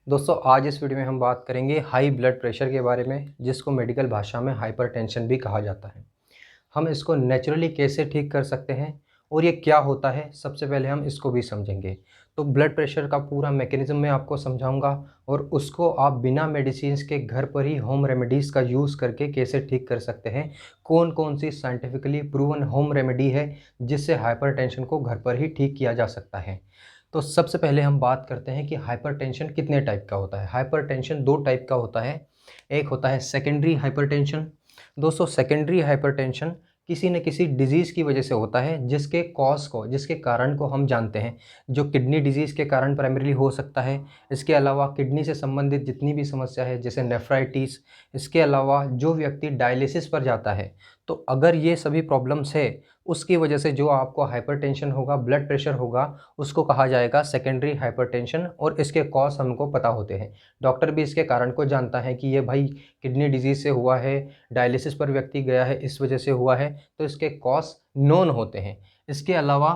दोस्तों आज इस वीडियो में हम बात करेंगे हाई ब्लड प्रेशर के बारे में, जिसको मेडिकल भाषा में हाइपरटेंशन भी कहा जाता है। हम इसको नेचुरली कैसे ठीक कर सकते हैं और ये क्या होता है, सबसे पहले हम इसको भी समझेंगे। तो ब्लड प्रेशर का पूरा मैकेनिज्म मैं आपको समझाऊंगा और उसको आप बिना मेडिसिन्स के घर पर ही होम रेमेडीज़ का यूज़ करके कैसे ठीक कर सकते हैं। कौन कौन सी साइंटिफिकली प्रूवन होम रेमेडी है जिससे हाइपरटेंशन को घर पर ही ठीक किया जा सकता है। तो सबसे पहले हम बात करते हैं कि हाइपरटेंशन कितने टाइप का होता है। हाइपरटेंशन दो टाइप का होता है। एक होता है सेकेंडरी हाइपरटेंशन। दोस्तों सेकेंडरी हाइपरटेंशन किसी न किसी डिजीज़ की वजह से होता है, जिसके कॉज को, जिसके कारण को हम जानते हैं। जो किडनी डिजीज़ के कारण प्राइमरीली हो सकता है। इसके अलावा किडनी से संबंधित जितनी भी समस्या है जैसे नेफ्राइटिस। इसके अलावा जो व्यक्ति डायलिसिस पर जाता है, तो अगर ये सभी प्रॉब्लम्स है, उसकी वजह से जो आपको हाइपरटेंशन होगा, ब्लड प्रेशर होगा, उसको कहा जाएगा सेकेंडरी हाइपरटेंशन। और इसके कॉज हमको पता होते हैं। डॉक्टर भी इसके कारण को जानता है कि ये भाई किडनी डिजीज़ से हुआ है, डायलिसिस पर व्यक्ति गया है, इस वजह से हुआ है, तो इसके कॉज नोन होते हैं। इसके अलावा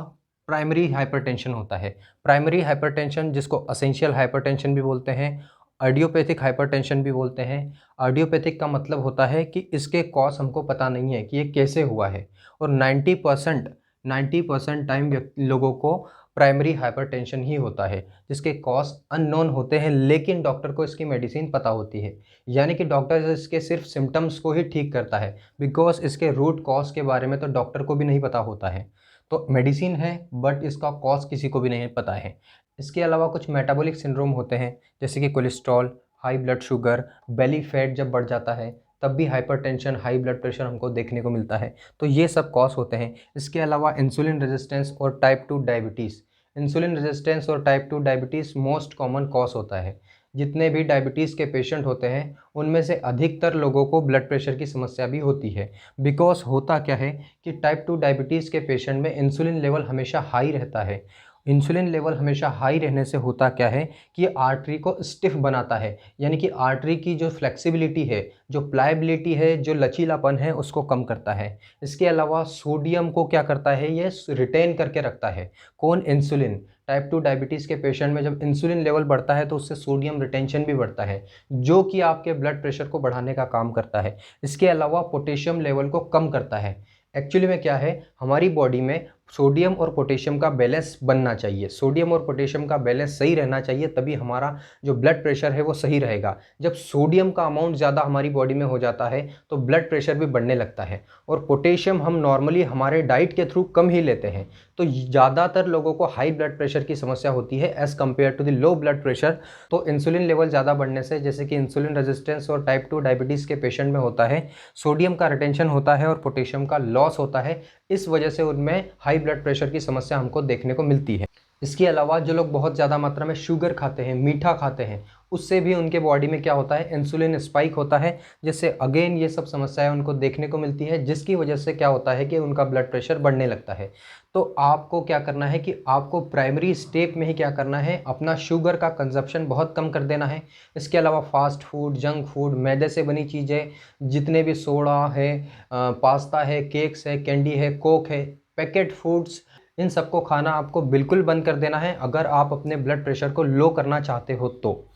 प्राइमरी हाइपरटेंशन होता है। प्राइमरी हाइपरटेंशन जिसको एसेंशियल हाइपरटेंशन भी बोलते हैं, आइडियोपैथिक हाइपरटेंशन भी बोलते हैं। आइडियोपैथिक का मतलब होता है कि इसके कॉज हमको पता नहीं है कि ये कैसे हुआ है। और 90% टाइम लोगों को प्राइमरी हाइपरटेंशन ही होता है, जिसके कॉज अननोन होते हैं, लेकिन डॉक्टर को इसकी मेडिसिन पता होती है। यानी कि डॉक्टर इसके सिर्फ सिम्टम्स को ही ठीक करता है, बिकॉज इसके रूट कॉज के बारे में तो डॉक्टर को भी नहीं पता होता है। तो मेडिसिन है बट इसका कॉज किसी को भी नहीं पता है। इसके अलावा कुछ मेटाबॉलिक सिंड्रोम होते हैं, जैसे कि cholesterol, high blood sugar, belly fat जब बढ़ जाता है तब भी हाइपरटेंशन, हाई ब्लड प्रेशर हमको देखने को मिलता है। तो ये सब कॉज होते हैं। इसके अलावा इंसुलिन रेजिस्टेंस और टाइप 2 डायबिटीज़। इंसुलिन रेजिस्टेंस और type 2 diabetes most common cause होता है। जितने भी डायबिटीज़ के पेशेंट होते हैं, उनमें से अधिकतर लोगों को ब्लड प्रेशर की समस्या भी होती है। बिकॉज होता क्या है कि टाइप 2 डायबिटीज़ के पेशेंट में इंसुलिन लेवल हमेशा हाई रहता है। इंसुलिन लेवल हमेशा हाई रहने से होता क्या है कि ये आर्टरी को स्टिफ बनाता है। यानी कि आर्टरी की जो फ्लेक्सिबिलिटी है, जो प्लायबिलिटी है, जो लचीलापन है, उसको कम करता है। इसके अलावा सोडियम को क्या करता है, ये रिटेन करके रखता है। कौन? इंसुलिन। टाइप 2 डायबिटीज़ के पेशेंट में जब इंसुलिन लेवल बढ़ता है तो उससे सोडियम रिटेंशन भी बढ़ता है, जो कि आपके ब्लड प्रेशर को बढ़ाने का काम करता है। इसके अलावा पोटेशियम लेवल को कम करता है। एक्चुअली में क्या है, हमारी बॉडी में सोडियम और पोटेशियम का बैलेंस बनना चाहिए। सोडियम और पोटेशियम का बैलेंस सही रहना चाहिए, तभी हमारा जो ब्लड प्रेशर है वो सही रहेगा। जब सोडियम का अमाउंट ज़्यादा हमारी बॉडी में हो जाता है तो ब्लड प्रेशर भी बढ़ने लगता है। और पोटेशियम हम नॉर्मली हमारे डाइट के थ्रू कम ही लेते हैं। तो ज़्यादातर लोगों को हाई ब्लड प्रेशर की समस्या होती है as compare to the low blood pressure. तो इंसुलिन लेवल ज़्यादा बढ़ने से, जैसे कि इंसुलिन रेजिस्टेंस और टाइप 2 डायबिटीज़ के पेशेंट में होता है, सोडियम का रिटेंशन होता है और पोटेशियम का लॉस होता है। इस वजह से उनमें हाई ब्लड प्रेशर की समस्या हमको देखने को मिलती है। इसके अलावा जो लोग बहुत ज़्यादा मात्रा में शुगर खाते हैं, मीठा खाते हैं, उससे भी उनके बॉडी में क्या होता है, इंसुलिन स्पाइक होता है, जिससे अगेन ये सब समस्याएं उनको देखने को मिलती है, जिसकी वजह से क्या होता है कि उनका ब्लड प्रेशर बढ़ने लगता है। तो आपको क्या करना है कि आपको प्राइमरी स्टेप में ही क्या करना है, अपना शुगर का कंजप्शन बहुत कम कर देना है। इसके अलावा फास्ट फूड, जंक फूड, मैदे से बनी चीज़ें, जितने भी सोडा है, पास्ता है, केक्स है, कैंडी है, कोक है, पैकेट फूड्स, इन सबको खाना आपको बिल्कुल बंद कर देना है अगर आप अपने ब्लड प्रेशर को लो करना चाहते हो तो।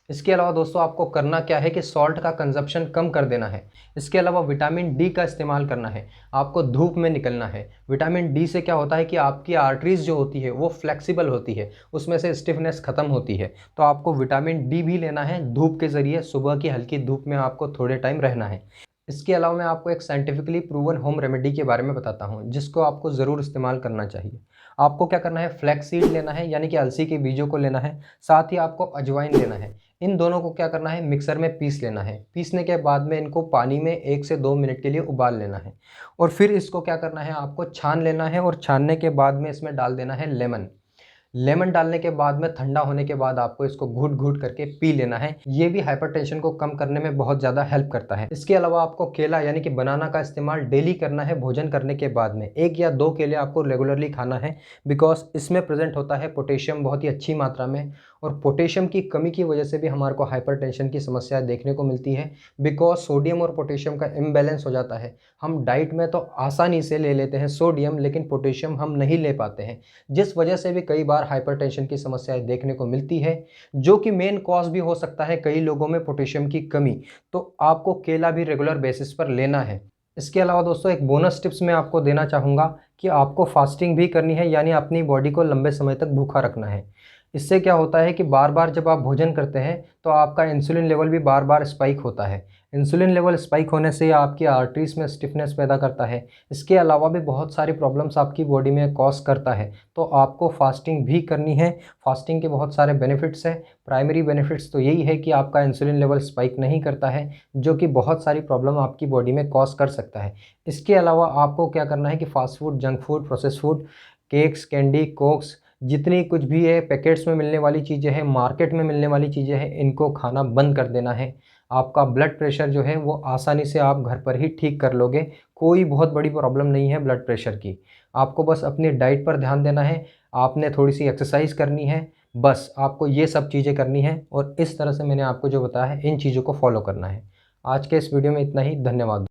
इसके अलावा दोस्तों आपको करना क्या है कि सॉल्ट का कंजप्शन कम कर देना है। इसके अलावा विटामिन डी का इस्तेमाल करना है। आपको धूप में निकलना है। विटामिन डी से क्या होता है कि आपकी आर्टरीज जो होती है वो फ्लेक्सिबल होती है, उसमें से स्टिफनेस ख़त्म होती है। तो आपको विटामिन डी भी लेना है धूप के ज़रिए। सुबह की हल्की धूप में आपको थोड़े टाइम रहना है। इसके अलावा मैं आपको एक साइंटिफिकली प्रूवन होम रेमेडी के बारे में बताता हूँ, जिसको आपको ज़रूर इस्तेमाल करना चाहिए। आपको क्या करना है, फ्लैक्स सीड लेना है, यानी कि अलसी के बीजों को लेना है। साथ ही आपको अजवाइन लेना है। इन दोनों को क्या करना है, मिक्सर में पीस लेना है। पीसने के बाद में इनको पानी में 1 से 2 मिनट के लिए उबाल लेना है। और फिर इसको क्या करना है, आपको छान लेना है। और छानने के बाद में इसमें डाल देना है लेमन। लेमन डालने के बाद में ठंडा होने के बाद आपको इसको घूट घूट करके पी लेना है। ये भी हाइपरटेंशन को कम करने में बहुत ज़्यादा हेल्प करता है। इसके अलावा आपको केला यानी कि बनाना का इस्तेमाल डेली करना है। भोजन करने के बाद में 1 या 2 केले आपको रेगुलरली खाना है, बिकॉज इसमें प्रेजेंट होता है पोटेशियम बहुत ही अच्छी मात्रा में। और पोटेशियम की कमी की वजह से भी हमारे को हाइपरटेंशन की समस्या देखने को मिलती है। बिकॉज सोडियम और पोटेशियम का इम्बैलेंस हो जाता है। हम डाइट में तो आसानी से ले लेते हैं सोडियम, लेकिन पोटेशियम हम नहीं ले पाते हैं, जिस वजह से भी कई बार हाइपरटेंशन की समस्याएं देखने को मिलती है, जो कि मेन कॉज भी हो सकता है कई लोगों में पोटेशियम की कमी। तो आपको केला भी रेगुलर बेसिस पर लेना है। इसके अलावा दोस्तों एक बोनस टिप्स मैं आपको देना चाहूँगा कि आपको फास्टिंग भी करनी है, यानी अपनी बॉडी को लंबे समय तक भूखा रखना है। इससे क्या होता है कि बार बार जब आप भोजन करते हैं तो आपका इंसुलिन लेवल भी बार बार स्पाइक होता है। इंसुलिन लेवल स्पाइक होने से आपकी आर्टरीज में स्टिफनेस पैदा करता है। इसके अलावा भी बहुत सारी प्रॉब्लम्स आपकी बॉडी में कॉज करता है। तो आपको फास्टिंग भी करनी है। फास्टिंग के बहुत सारे बेनिफिट्स हैं। प्राइमरी बेनिफिट्स तो यही है कि आपका इंसुलिन लेवल स्पाइक नहीं करता है, जो कि बहुत सारी प्रॉब्लम आपकी बॉडी में कॉज कर सकता है। इसके अलावा आपको क्या करना है कि fast food, junk food, process food, cakes, candy, Cokes, जितनी कुछ भी है पैकेट्स में मिलने वाली चीज़ें हैं, मार्केट में मिलने वाली चीज़ें हैं, इनको खाना बंद कर देना है। आपका ब्लड प्रेशर जो है वो आसानी से आप घर पर ही ठीक कर लोगे। कोई बहुत बड़ी प्रॉब्लम नहीं है ब्लड प्रेशर की। आपको बस अपनी डाइट पर ध्यान देना है, आपने थोड़ी सी एक्सरसाइज करनी है, बस आपको ये सब चीज़ें करनी है और इस तरह से मैंने आपको जो बताया है इन चीज़ों को फॉलो करना है। आज के इस वीडियो में इतना ही। धन्यवाद।